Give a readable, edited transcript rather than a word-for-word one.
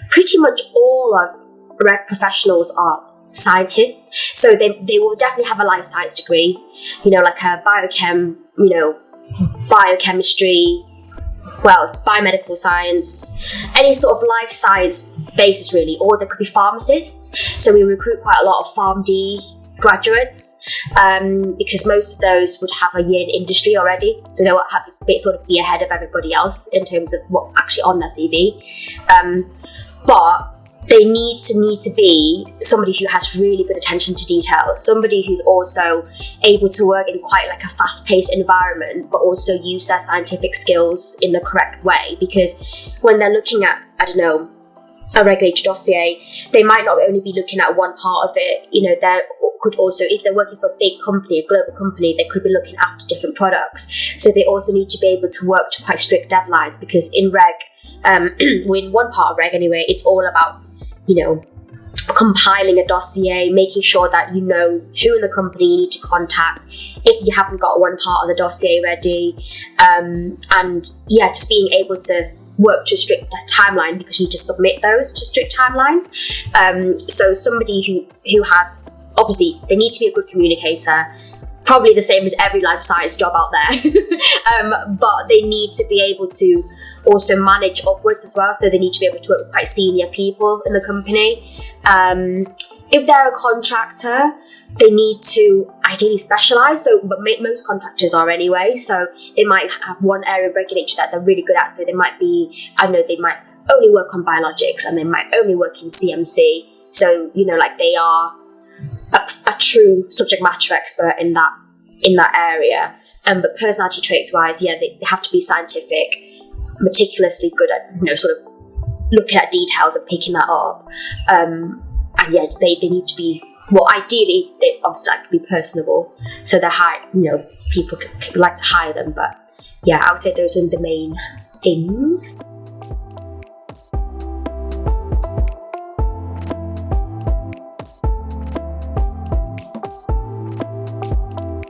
Pretty much all of reg professionals are scientists, so they will definitely have a life science degree, like a biochem, biochemistry, biomedical science, any sort of life science basis really, or there could be pharmacists. So we recruit quite a lot of PharmD graduates, because most of those would have a year in industry already, so they will have be ahead of everybody else in terms of what's actually on their CV. But they need to be somebody who has really good attention to detail, somebody who's also able to work in quite like a fast-paced environment, but also use their scientific skills in the correct way. Because when they're looking at, a regulatory dossier, they might not only be looking at one part of it. There could also, if they're working for a big company, a global company, they could be looking after different products. So they also need to be able to work to quite strict deadlines, because in reg, in one part of reg anyway, it's all about compiling a dossier, making sure that you know who in the company you need to contact if you haven't got one part of the dossier ready, just being able to work to a strict timeline, because you need to submit those to strict timelines. So somebody who has, obviously they need to be a good communicator, probably the same as every life science job out there, but they need to be able to also manage upwards as well. So they need to be able to work with quite senior people in the company. If they're a contractor, they need to ideally specialise. But most contractors are anyway. So they might have one area of regulatory that they're really good at. So they might they might only work on biologics, and they might only work in CMC. So they are a true subject matter expert in that area. But personality traits wise, they have to be scientific, meticulously good at sort of looking at details and picking that up, they need to be, ideally they obviously like to be personable, so they're people like to hire them. But I would say those are the main things.